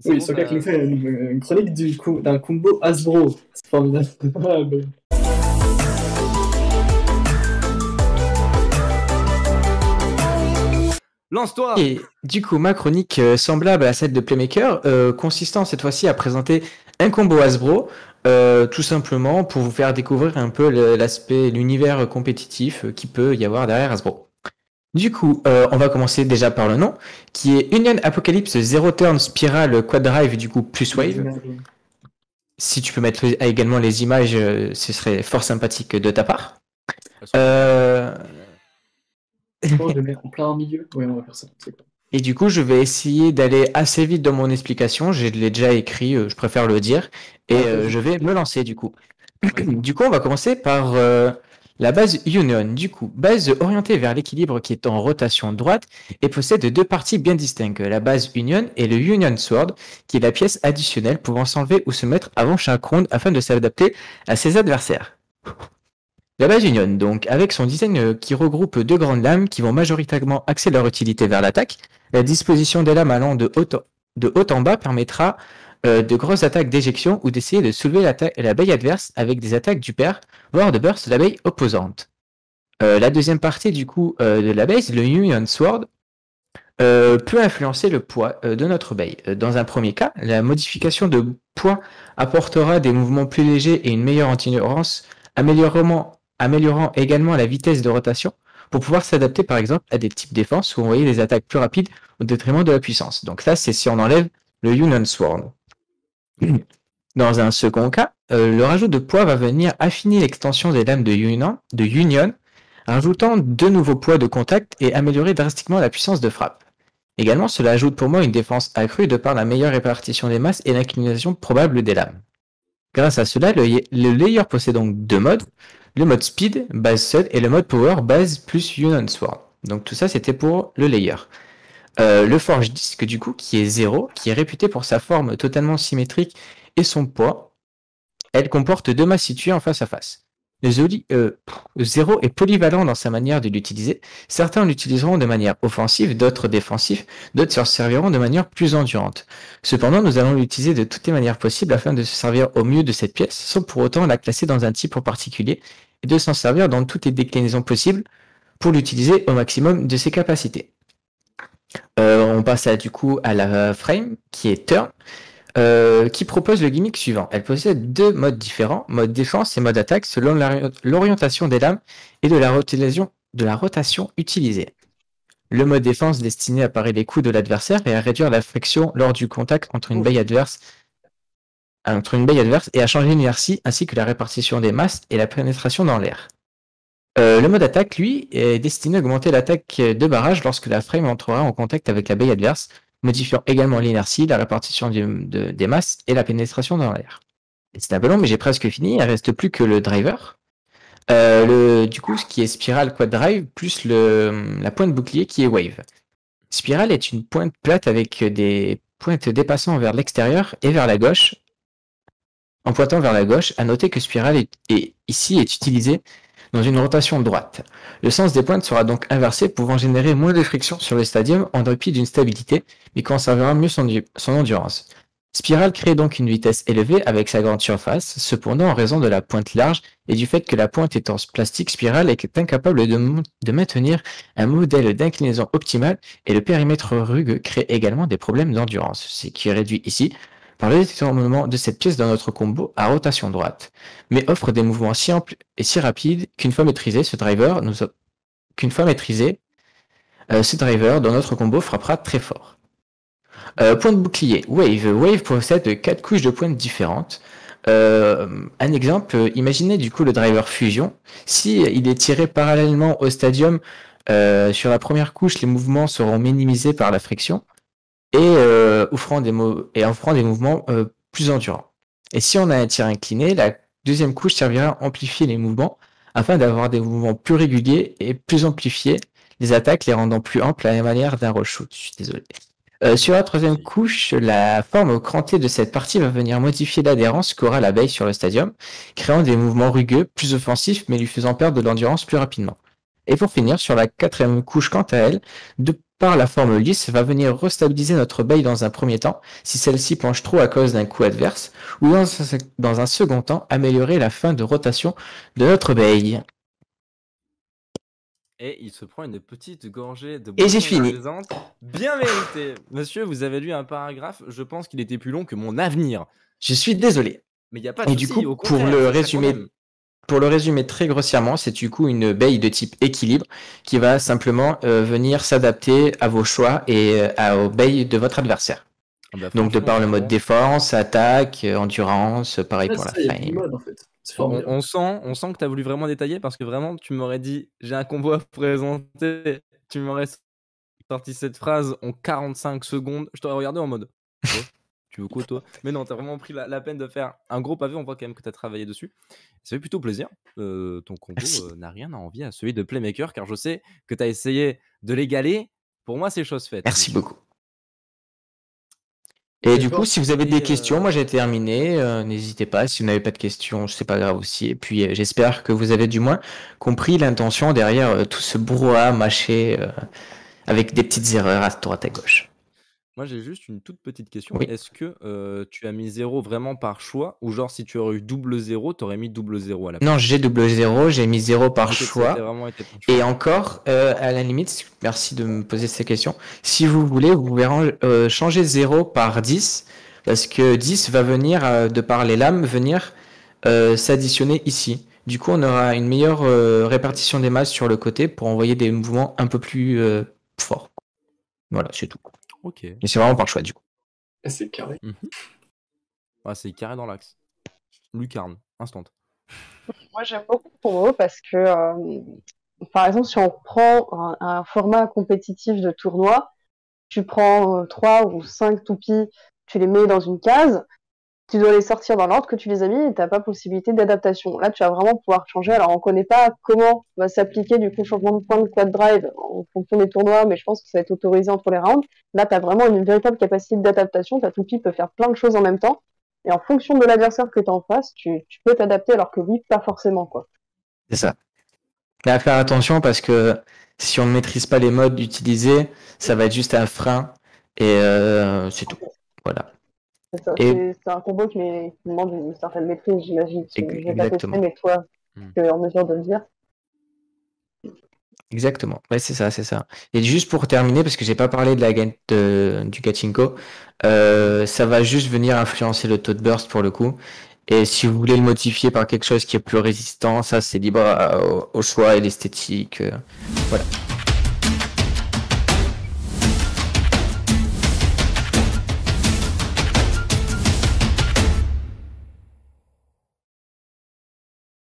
C'est Oui, bon, Sokak nous t'as... fait une chronique d'un combo Hasbro. C'est formidable. Lance-toi! Et du coup, ma chronique semblable à celle de Playmaker, consistant cette fois-ci à présenter un combo Hasbro, tout simplement pour vous faire découvrir un peu l'univers compétitif qui peut y avoir derrière Hasbro. Du coup, on va commencer déjà par le nom, qui est Union Apocalypse Zero Turn Spiral Quad Drive, du coup, plus Wave. Si tu peux mettre également les images, ce serait fort sympathique de ta part. Elles sont bien. Euh, Je pense que je vais mettre en plein milieu. Oui, on va faire ça. C'est cool. Et du coup, je vais essayer d'aller assez vite dans mon explication. Je l'ai déjà écrit, je préfère le dire. Et Vas-y. je vais me lancer du coup. Vas-y. Du coup, on va commencer par la base Union. Du coup, base orientée vers l'équilibre qui est en rotation droite et possède deux parties bien distinctes. La base Union et le Union Sword, qui est la pièce additionnelle pouvant s'enlever ou se mettre avant chaque round afin de s'adapter à ses adversaires. La base Union, donc, avec son design qui regroupe deux grandes lames qui vont majoritairement axer leur utilité vers l'attaque, la disposition des lames allant de haut en bas permettra de grosses attaques d'éjection ou d'essayer de soulever la baille adverse avec des attaques du pair, voire de burst la baille opposante. La deuxième partie du coup de la base, le Union Sword, peut influencer le poids de notre baille. Dans un premier cas, la modification de poids apportera des mouvements plus légers et une meilleure anti-endurance, améliorant également la vitesse de rotation pour pouvoir s'adapter par exemple à des types défense où on voyait des attaques plus rapides au détriment de la puissance. Donc ça, c'est si on enlève le Union Sword. Dans un second cas, le rajout de poids va venir affiner l'extension des lames de Union, rajoutant de nouveaux poids de contact et améliorer drastiquement la puissance de frappe. Également, cela ajoute pour moi une défense accrue de par la meilleure répartition des masses et l'inclinaison probable des lames. Grâce à cela, le layer possède donc deux modes, le mode speed, base seul, et le mode power, base plus Union Sword. Donc tout ça, c'était pour le layer. Le forge disc, du coup, qui est 0, qui est réputé pour sa forme totalement symétrique et son poids, elle comporte deux masses situées en face à face. Zero est polyvalent dans sa manière de l'utiliser. Certains l'utiliseront de manière offensive, d'autres défensive, d'autres s'en serviront de manière plus endurante. Cependant, nous allons l'utiliser de toutes les manières possibles afin de se servir au mieux de cette pièce, sans pour autant la classer dans un type en particulier, et de s'en servir dans toutes les déclinaisons possibles pour l'utiliser au maximum de ses capacités. On passe du coup à la frame, qui est turn. Qui propose le gimmick suivant. Elle possède deux modes différents, mode défense et mode attaque, selon l'orientation des lames et de la rotation utilisée. Le mode défense destiné à parer les coups de l'adversaire et à réduire la friction lors du contact entre une baille adverse et à changer l'inertie ainsi que la répartition des masses et la pénétration dans l'air. Le mode attaque, lui, est destiné à augmenter l'attaque de barrage lorsque la frame entrera en contact avec la baille adverse, modifiant également l'inertie, la répartition des masses et la pénétration dans l'air. C'est un peu long, mais j'ai presque fini. Il ne reste plus que le driver. Du coup, ce qui est Spiral Quad Drive, plus la pointe bouclier qui est Wave. Spiral est une pointe plate avec des pointes dépassant vers l'extérieur et vers la gauche. En pointant vers la gauche, à noter que Spiral ici est utilisé dans une rotation droite. Le sens des pointes sera donc inversé, pouvant générer moins de friction sur le stadium en dépit d'une stabilité, mais conservera mieux son endurance. Spiral crée donc une vitesse élevée avec sa grande surface, cependant en raison de la pointe large et du fait que la pointe est en plastique, Spiral est incapable de maintenir un modèle d'inclinaison optimale et le périmètre rugueux crée également des problèmes d'endurance, ce qui est réduit ici par le détournement de cette pièce dans notre combo à rotation droite, mais offre des mouvements si amples et si rapides qu'une fois maîtrisé, ce driver dans notre combo frappera très fort. Point de bouclier, Wave. Wave possède 4 couches de pointes différentes. Un exemple, imaginez du coup le driver Fusion. Si il est tiré parallèlement au stadium, sur la première couche, les mouvements seront minimisés par la friction et offrant des mouvements plus endurants. Et si on a un tir incliné, la deuxième couche servira à amplifier les mouvements afin d'avoir des mouvements plus réguliers et plus amplifiés, les attaques les rendant plus amples à la manière d'un rush shoot. Je suis désolé. Sur la troisième couche, la forme crantée de cette partie va venir modifier l'adhérence qu'aura la baille sur le stadium, créant des mouvements rugueux, plus offensifs, mais lui faisant perdre de l'endurance plus rapidement. Et pour finir, sur la quatrième couche, quant à elle, deux par la forme lisse va venir restabiliser notre bail dans un premier temps, si celle-ci penche trop à cause d'un coup adverse, ou dans un second temps, améliorer la fin de rotation de notre bail. Et il se prend une petite gorgée de Et j'ai boisson fini. énergisante. Bien mérité. Monsieur, vous avez lu un paragraphe, je pense qu'il était plus long que mon avenir. Je suis désolé. Mais il n'y a pas de Et du souci, coup, au contraire. pour le résumer très grossièrement, c'est du coup une bail de type équilibre qui va simplement venir s'adapter à vos choix et aux bails de votre adversaire. Donc de par le mode défense, attaque, endurance, pareil pour la frame. En fait. On sent que tu as voulu vraiment détailler parce que vraiment tu m'aurais dit j'ai un combo à vous présenter, tu m'aurais sorti cette phrase en 45 secondes, je t'aurais regardé en mode oh, tu veux quoi toi? Mais non, tu as vraiment pris la peine de faire un gros pavé, on voit quand même que tu as travaillé dessus. Ça fait plutôt plaisir. Ton combo n'a rien à envier à celui de Playmaker car je sais que tu as essayé de l'égaler. Pour moi, c'est chose faite. Merci beaucoup. Et du coup, si vous avez des questions, moi j'ai terminé. N'hésitez pas. Si vous n'avez pas de questions, c'est pas grave aussi. Et puis j'espère que vous avez du moins compris l'intention derrière tout ce brouhaha mâché avec des petites erreurs à droite à gauche. Moi, j'ai juste une toute petite question. Oui. Est-ce que tu as mis 0 vraiment par choix ou genre si tu aurais eu double 0, tu aurais mis double 0 à la place? Non, j'ai double 0, j'ai mis 0 par Ok, ça a choix. vraiment été ton choix. Et encore, à la limite, merci de me poser ces questions. Si vous voulez, vous pouvez changer 0 par 10, parce que 10 va venir, de par les lames, venir s'additionner ici. Du coup, on aura une meilleure répartition des masses sur le côté pour envoyer des mouvements un peu plus forts. Voilà, c'est tout. Ok. Et c'est vraiment par choix, du coup. C'est carré. Ah, c'est carré dans l'axe. Lucarne, instant. Moi, j'aime beaucoup Combo parce que, par exemple, si on prend un format compétitif de tournoi, tu prends 3 ou 5 toupies, tu les mets dans une case, tu dois les sortir dans l'ordre que tu les as mis et tu n'as pas possibilité d'adaptation. Là, tu vas vraiment pouvoir changer. Alors, on ne connaît pas comment va s'appliquer du coup le changement de point de quad drive en fonction des tournois, mais je pense que ça va être autorisé entre les rounds. Là, tu as vraiment une véritable capacité d'adaptation. Ta toupie peut faire plein de choses en même temps. Et en fonction de l'adversaire que tu as en face, tu peux t'adapter, alors que lui, pas forcément, quoi. C'est ça. Mais à faire attention parce que si on ne maîtrise pas les modes utilisés, ça va être juste un frein et c'est tout. Voilà. C'est un combo qui demande une certaine maîtrise, j'imagine. Je vais pas tester, mais toi, tu es en mesure de le dire. Exactement. Ouais, c'est ça, c'est ça. Et juste pour terminer, parce que j'ai pas parlé du Gachinko, ça va juste venir influencer le taux de burst pour le coup. Et si vous voulez le modifier par quelque chose qui est plus résistant, ça c'est libre au choix et l'esthétique. Voilà.